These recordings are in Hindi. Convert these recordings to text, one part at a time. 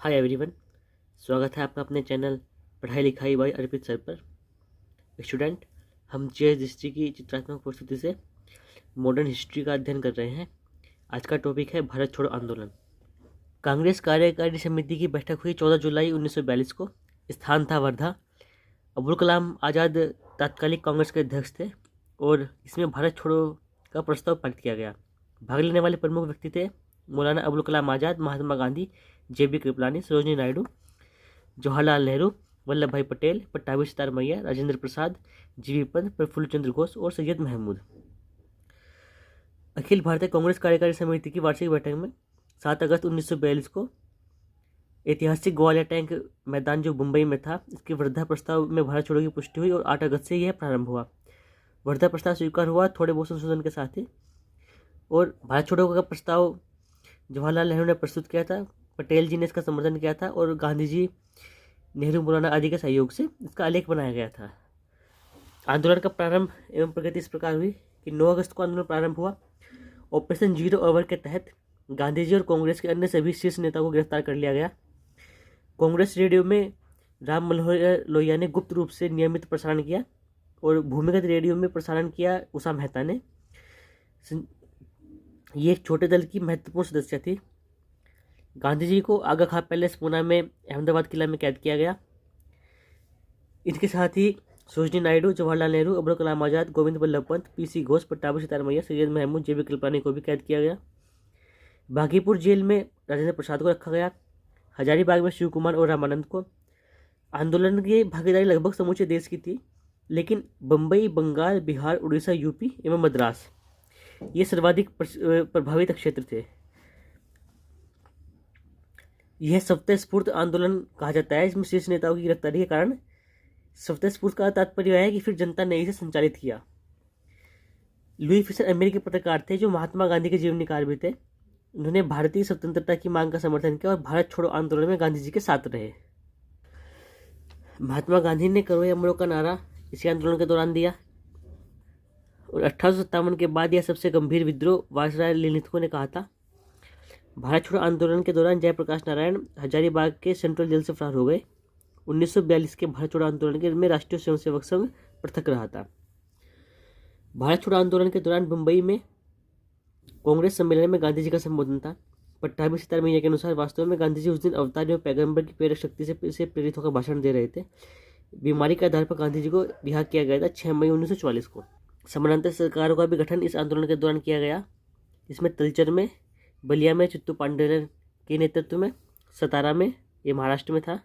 हाय एवरीवन, स्वागत है आपका अपने चैनल पढ़ाई लिखाई बाई अर्पित सर पर। स्टूडेंट, हम जीएस हिस्ट्री की चित्रात्मक प्रस्तुति से मॉडर्न हिस्ट्री का अध्ययन कर रहे हैं। आज का टॉपिक है भारत छोड़ो आंदोलन। कांग्रेस कार्यकारी समिति की बैठक हुई 14 जुलाई 1942 को। स्थान था वर्धा। अब्दुल कलाम आज़ाद तात्कालिक कांग्रेस के अध्यक्ष थे और इसमें भारत छोड़ो का प्रस्ताव पारित किया गया। भाग लेने वाले प्रमुख व्यक्ति थे मौलाना अब्दुल कलाम आज़ाद, महात्मा गांधी, JB कृपलानी, सरोजिनी नायडू, जवाहरलाल नेहरू, वल्लभ भाई पटेल, पट्टाभी सितारमैया, राजेंद्र प्रसाद, GV पंत, प्रफुल्ल चंद्र घोष और सैयद महमूद। अखिल भारतीय कांग्रेस कार्यकारी समिति की वार्षिक बैठक में 7 अगस्त 1942 को ऐतिहासिक ग्वालियर टैंक मैदान जो मुंबई में था, इसके वर्धा प्रस्ताव में भारत छोड़ो की पुष्टि हुई और 8 अगस्त से यह प्रारंभ हुआ। वर्धा प्रस्ताव स्वीकार हुआ थोड़े बहुत संशोधन के साथ ही, और भारत छोड़ो का प्रस्ताव जवाहरलाल नेहरू ने प्रस्तुत किया था, पटेल जी ने इसका समर्थन किया था और गांधी जी, नेहरू, मौलाना आदि के सहयोग से इसका आलेख बनाया गया था। आंदोलन का प्रारंभ एवं प्रगति इस प्रकार हुई कि 9 अगस्त को आंदोलन प्रारंभ हुआ। ऑपरेशन जीरो आवर के तहत गांधी जी और कांग्रेस के अन्य सभी शीर्ष नेताओं को गिरफ्तार कर लिया गया। कांग्रेस रेडियो में राम मनोहर लोहिया ने गुप्त रूप से नियमित प्रसारण किया और भूमिगत रेडियो में प्रसारण किया उषा मेहता ने। ये एक छोटे दल की महत्वपूर्ण सदस्य थी। गांधी जी को आगा खां पैलेस पूना में अहमदाबाद किला में कैद किया गया। इनके साथ ही सरोजिनी नायडू, जवाहरलाल नेहरू, अब्दुल कलाम आज़ाद, गोविंद बल्लभ पंत, PC घोष, पट्टाभी सितारमैया, सैयद महमूद, JB कृपलानी को भी कैद किया गया। बागीपुर जेल में राजेंद्र प्रसाद को रखा गया। हजारीबाग में शिव कुमार और रामानंद को। आंदोलन की भागीदारी लगभग समूचे देश की थी, लेकिन बम्बई, बंगाल, बिहार, उड़ीसा, UP एवं मद्रास ये सर्वाधिक प्रभावित क्षेत्र थे। यह स्वतःस्फूर्त आंदोलन कहा जाता है। इसमें शीर्ष नेताओं की गिरफ्तारी के कारण स्वतःस्फूर्त का तात्पर्य है कि फिर जनता ने इसे संचालित किया। लुई फिशर अमेरिकी पत्रकार थे जो महात्मा गांधी के जीवनीकार भी थे। उन्होंने भारतीय स्वतंत्रता की मांग का समर्थन किया और भारत छोड़ो आंदोलन में गांधी जी के साथ रहे। महात्मा गांधी ने करो या मरो का नारा इसी आंदोलन के दौरान दिया और 1857 के बाद यह सबसे गंभीर विद्रोह वायसराय लिनिथगो ने कहा था। भारत छोड़ो आंदोलन के दौरान जयप्रकाश नारायण हजारीबाग के सेंट्रल जेल से फरार हो गए। 1942 के भारत छोड़ो आंदोलन के में राष्ट्रीय स्वयंसेवक संघ पृथक रहा था। भारत छोड़ो आंदोलन के दौरान मुंबई में कांग्रेस सम्मेलन में गांधी जी का संबोधन था। पट्टाभी सितारमैया के अनुसार वास्तव में गांधी जी उस दिन अवतार एवं पैगंबर की प्रेरक शक्ति से प्रेरित होकर भाषण दे रहे थे। बीमारी के आधार पर गांधी जी को रिहा किया गया था 6 मई 1944 को। समानांतर सरकारों का भी गठन इस आंदोलन के दौरान किया गया। इसमें तलचर में, बलिया में चित्तू पांडेरन के नेतृत्व में, सतारा में, ये महाराष्ट्र में था,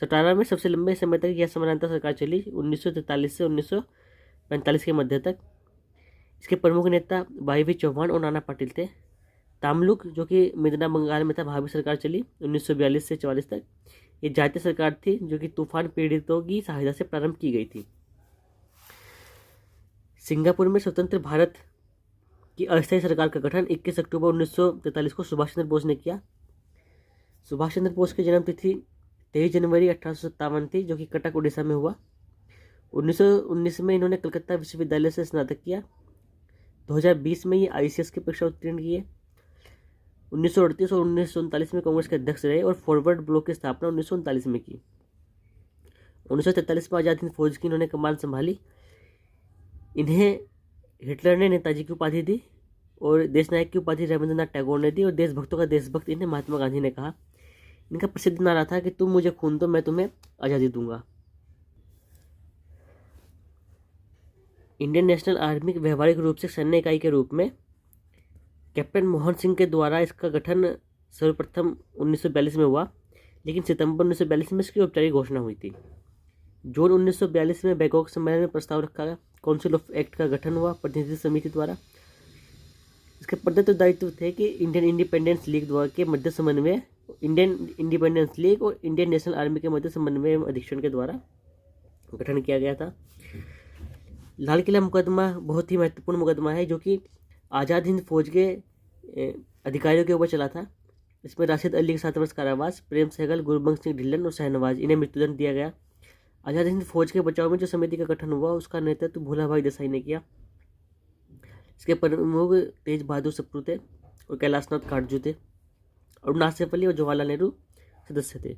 सतारा में सबसे लंबे समय तक यह समानांतर सरकार चली 1943 से 1945 के मध्य तक। इसके प्रमुख नेता YV चौहान और नाना पाटिल थे। तामलुक जो कि मिदना बंगाल में था, वहाँ भी सरकार चली 1942 से 44 तक। ये जातीय सरकार थी जो कि तूफान पीड़ितों की सहायता से प्रारंभ की गई थी। सिंगापुर में स्वतंत्र भारत की अस्थायी सरकार का गठन 21 अक्टूबर 1943 को सुभाष चंद्र बोस ने किया। सुभाष चंद्र बोस की जन्म तिथि 23 जनवरी 1857 थी, जो कि कटक उड़ीसा में हुआ। 1919 में इन्होंने कलकत्ता विश्वविद्यालय से स्नातक किया। 2020 में ये ICS की परीक्षा उत्तीर्ण किए। 1938 और 1939 में कांग्रेस के अध्यक्ष रहे और फॉरवर्ड ब्लॉक की स्थापना 1939 में की। 1943 में आज़ाद हिंद फौज की इन्होंने कमान संभाली। इन्हें हिटलर ने नेताजी की उपाधि दी और देश नायक की उपाधि रविंद्रनाथ टैगोर ने दी और देशभक्तों का देशभक्त इन्हें महात्मा गांधी ने कहा। इनका प्रसिद्ध नारा था कि तुम मुझे खून दो, मैं तुम्हें आज़ादी दूंगा। इंडियन नेशनल आर्मी व्यवहारिक रूप से सैन्य इकाई के रूप में कैप्टन मोहन सिंह के द्वारा इसका गठन सर्वप्रथम 1942 में हुआ, लेकिन सितंबर 1942 में इसकी औपचारिक घोषणा हुई थी। जून 1942 में बैंकॉक सम्मेलन में प्रस्ताव रखा गया। काउंसिल ऑफ एक्ट का गठन हुआ प्रतिनिधि समिति द्वारा। इसके प्रदत्त दायित्व थे कि इंडियन इंडिपेंडेंस लीग द्वारा के मध्य समन्वय, इंडियन इंडिपेंडेंस लीग और इंडियन नेशनल आर्मी के मध्य समन्वय अधीक्षण के द्वारा गठन किया गया था। लाल किला मुकदमा बहुत ही महत्वपूर्ण मुकदमा है, जो कि आज़ाद हिंद फौज के अधिकारियों के ऊपर चला था। इसमें राशिद अली के 7 वर्ष कारावास, प्रेम सहगल, गुरबंश सिंह ढिल्लन और शहनवाज इन्हें मृत्युदंड दिया गया। आज़ाद हिंद फौज के बचाव में जो समिति का गठन हुआ उसका नेतृत्व भोला भाई देसाई ने किया। इसके प्रमुख तेज बहादुर सप्रू थे और कैलाशनाथ काटजू थे। अरुण आसफ अली और जवाहरलाल नेहरू सदस्य थे।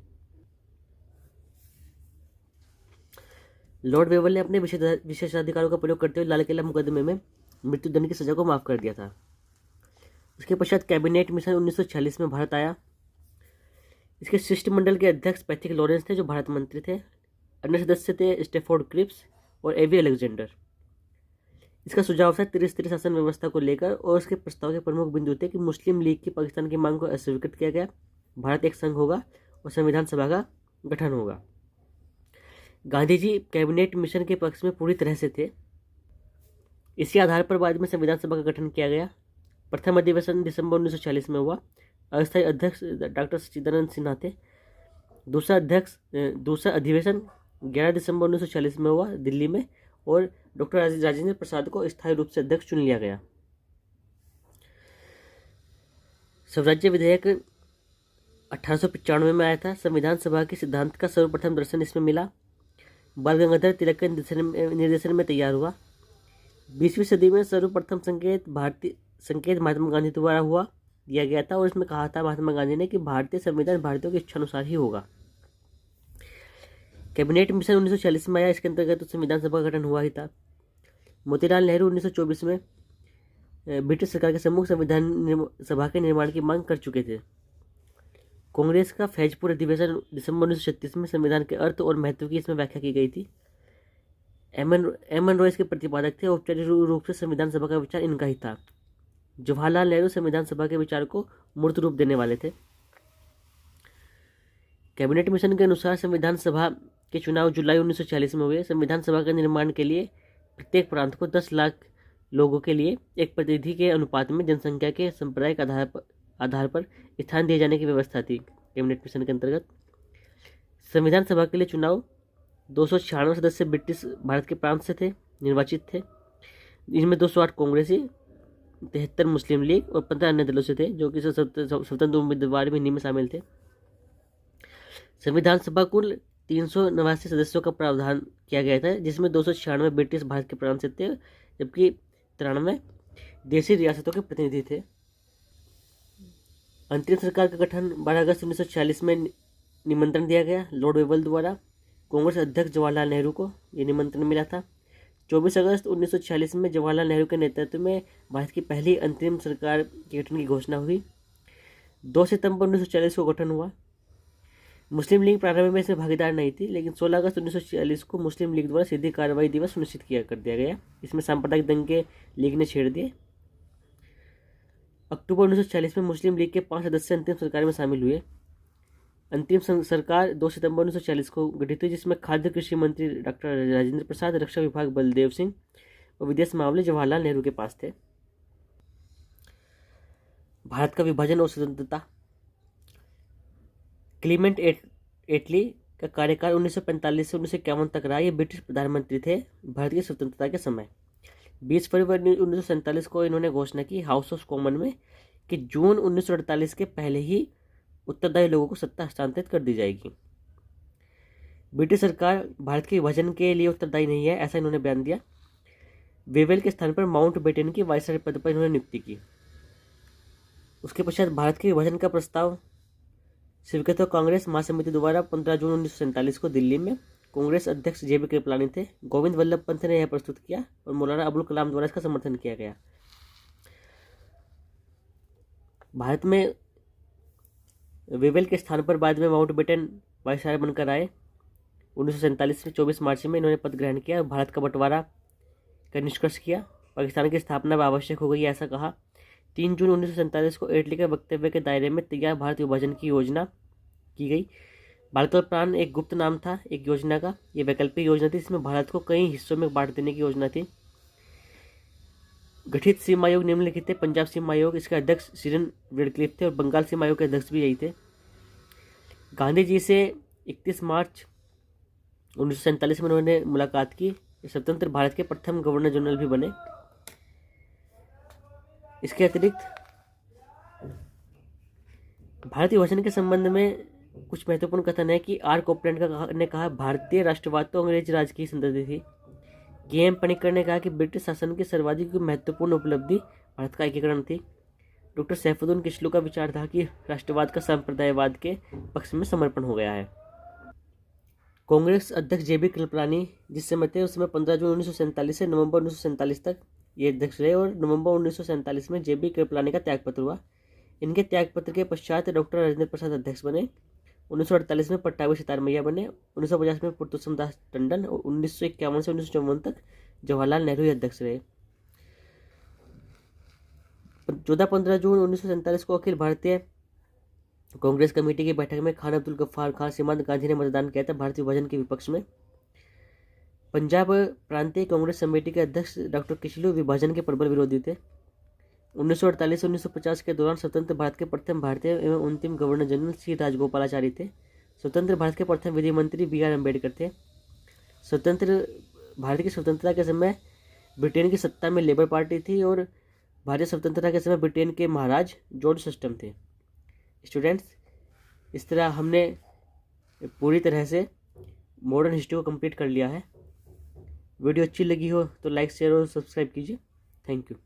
लॉर्ड वेवल ने अपने विशेषाधिकारों का प्रयोग करते हुए लाल किला मुकदमे में मृत्युदंड की सजा को माफ कर दिया था। उसके पश्चात कैबिनेट मिशन 1946 में भारत आया। इसके शिष्टमंडल के अध्यक्ष पैथिक लॉरेंस थे, जो भारत मंत्री थे। अन्य सदस्य थे स्टेफोर्ड क्रिप्स और एवी अलेक्जेंडर। इसका सुझाव था त्रिस्तरीय शासन व्यवस्था को लेकर, और उसके प्रस्ताव के प्रमुख बिंदु थे कि मुस्लिम लीग की पाकिस्तान की मांग को अस्वीकृत किया गया, भारत एक संघ होगा और संविधान सभा का गठन होगा। गांधी जी कैबिनेट मिशन के पक्ष में पूरी तरह से थे। इसी आधार पर बाद में संविधान सभा का गठन किया गया। प्रथम अधिवेशन दिसंबर 1940 में हुआ। अस्थायी अध्यक्ष डॉक्टर सच्चिदानंद सिन्हा थे। दूसरा अधिवेशन 11 दिसंबर 1940 में हुआ दिल्ली में, और डॉक्टर राजेंद्र प्रसाद को स्थायी रूप से अध्यक्ष चुन लिया गया। स्वराज्य विधेयक 1895 में आया था। संविधान सभा के सिद्धांत का सर्वप्रथम दर्शन इसमें मिला। बाल गंगाधर तिलक के निर्देशन में तैयार हुआ। 20वीं सदी में सर्वप्रथम संकेत महात्मा गांधी द्वारा दिया गया था, और इसमें कहा था महात्मा गांधी ने कि भारतीय संविधान भारतीयों की इच्छा अनुसार ही होगा। कैबिनेट मिशन 1940 में आया। इसके अंतर्गत तो संविधान सभा का गठन हुआ ही था। मोतीलाल नेहरू 1924 में ब्रिटिश सरकार के सम्मुख संविधान सभा के निर्माण की मांग कर चुके थे। कांग्रेस का फैजपुर अधिवेशन दिसंबर 1936 में संविधान के अर्थ और महत्व की इसमें व्याख्या की गई थी। एमएन रॉय इसके प्रतिपादक थे। औपचारिक रूप से संविधान सभा का विचार इनका ही था। जवाहरलाल नेहरू संविधान सभा के विचार को मूर्त रूप देने वाले थे। कैबिनेट मिशन के अनुसार संविधान सभा के चुनाव जुलाई 1940 में हुए। संविधान सभा के निर्माण के लिए प्रत्येक प्रांत को 10 लाख लोगों के लिए एक प्रतिनिधि के अनुपात में जनसंख्या के सांप्रदायिक आधार पर स्थान दिए जाने की व्यवस्था थी। कैबिनेट मिशन के अंतर्गत संविधान सभा के लिए चुनाव 296 सदस्य ब्रिटिश भारत के प्रांत से थे, निर्वाचित थे। इनमें 208 कांग्रेसी, 73 मुस्लिम लीग और 15 अन्य दलों से थे, जो कि स्वतंत्र उम्मीदवार भी इन्हीं में शामिल थे। संविधान सभा कुल 389 सदस्यों का प्रावधान किया गया था, जिसमें 296 ब्रिटिश भारत के प्रांत से थे, जबकि 93 देशी रियासतों के प्रतिनिधि थे। अंतरिम सरकार का गठन 12 अगस्त 1946 में निमंत्रण दिया गया लॉर्ड वेवल द्वारा। कांग्रेस अध्यक्ष जवाहरलाल नेहरू को ये निमंत्रण मिला था। 24 अगस्त 1946 में जवाहरलाल नेहरू के नेतृत्व में भारत की पहली अंतरिम सरकार के गठन की घोषणा हुई। 2 सितंबर 1940 को गठन हुआ। मुस्लिम लीग प्रारंभ में इसमें भागीदार नहीं थी, लेकिन 16 अगस्त 1946 को मुस्लिम लीग द्वारा सीधी कार्रवाई दिवस सुनिश्चित कर दिया गया। इसमें सांप्रदायिक दंगे लीग ने छेड़ दिए। अक्टूबर 1940 में मुस्लिम लीग के 5 सदस्य अंतिम सरकार में शामिल हुए। अंतिम सरकार 2 सितंबर 1940 को गठित हुई, जिसमें खाद्य कृषि मंत्री डॉक्टर राजेंद्र प्रसाद, रक्षा विभाग बलदेव सिंह और विदेश मामले जवाहरलाल नेहरू के पास थे। भारत का विभाजन और स्वतंत्रता। क्लीमेंट एटली का कार्यकाल 1945 से 1951 तक रहा। ये ब्रिटिश प्रधानमंत्री थे भारत की स्वतंत्रता के समय। 20 फरवरी 1947 को इन्होंने घोषणा की हाउस ऑफ कॉमन में कि जून 1948 के पहले ही उत्तरदायी लोगों को सत्ता हस्तांतरित कर दी जाएगी। ब्रिटिश सरकार भारत के विभाजन के लिए उत्तरदायी नहीं है, ऐसा इन्होंने बयान दिया। वेवेल के स्थान पर माउंटबेटन की वायसराय पद पर इन्होंने नियुक्ति की। उसके पश्चात भारत के विभाजन का प्रस्ताव स्वीकृत कांग्रेस महासमिति द्वारा 15 जून 1947 को दिल्ली में। कांग्रेस अध्यक्ष जेबी कृपलानी थे। गोविंद वल्लभ पंत ने यह प्रस्तुत किया और मौलाना अबुल कलाम द्वारा इसका समर्थन किया गया। भारत में वेवेल के स्थान पर बाद में माउंटबेटन वायसराय बनकर आए। 1947 में 24 मार्च में इन्होंने पद ग्रहण किया। भारत का बंटवारा का निष्कर्ष किया। पाकिस्तान की स्थापना आवश्यक हो गई, ऐसा कहा। 3 जून 1947 को एटली के वक्तव्य के दायरे में तैयार भारत विभाजन की योजना की गई। बालकल प्लान एक गुप्त नाम था एक योजना का। ये वैकल्पिक योजना थी, इसमें भारत को कई हिस्सों में बांट देने की योजना थी। गठित सीमा आयोग निम्नलिखित थे। पंजाब सीमा आयोग, इसके अध्यक्ष सिरन रेडक्लिफ थे और बंगाल सीमा आयोग के अध्यक्ष भी यही थे। गांधी जी से 31 मार्च 1947 में उन्होंने मुलाकात की। स्वतंत्र भारत के प्रथम गवर्नर जनरल भी बने। इसके अतिरिक्त भारतीय विभाजन के संबंध में कुछ महत्वपूर्ण कथन है कि आर कोपलैंड ने कहा भारतीय राष्ट्रवाद तो अंग्रेज राज की संतति थी। के एम पणिक्कर ने कहा कि ब्रिटिश शासन की सर्वाधिक महत्वपूर्ण उपलब्धि भारत का एकीकरण थी। डॉक्टर सैफुद्दीन किचलू का विचार था कि राष्ट्रवाद का सांप्रदायवाद के पक्ष में समर्पण हो गया है। कांग्रेस अध्यक्ष जेबी कृपलानी जिस समय थे उस समय 15 जून 1947 से नवंबर 1947 तक ये अध्यक्ष रहे और नवंबर 1947 में जेबी कृपलानी का त्यागपत्र हुआ। इनके त्यागपत्र के पश्चात डॉक्टर राजेंद्र प्रसाद अध्यक्ष बने। 1948 में पट्टाभी सितार मैया बने। 1950 में पुरुषोत्तम दास टंडन और 1951 से 1954 तक जवाहरलाल नेहरू अध्यक्ष रहे। 14-15 जून 1947 को अखिल भारतीय कांग्रेस कमेटी की बैठक में खान अब्दुल गफ्फार खान सीमांत गांधी ने मतदान किया था भारतीय विभाजन के विपक्ष में। पंजाब प्रांतीय कांग्रेस समिति के अध्यक्ष डॉक्टर किचलू विभाजन के प्रबल विरोधी थे। 1948 से 1950 के दौरान स्वतंत्र भारत के प्रथम भारतीय एवं अंतिम गवर्नर जनरल सी राजगोपालाचारी थे। स्वतंत्र भारत के प्रथम विधि मंत्री बी आर अम्बेडकर थे। स्वतंत्र भारत की स्वतंत्रता के समय ब्रिटेन की सत्ता में लेबर पार्टी थी और भारतीय स्वतंत्रता के समय ब्रिटेन के महाराज जॉर्ज सस्टम थे। स्टूडेंट्स, इस तरह हमने पूरी तरह से मॉडर्न हिस्ट्री को कंप्लीट कर लिया है। वीडियो अच्छी लगी हो तो लाइक शेयर और सब्सक्राइब कीजिए। Thank you.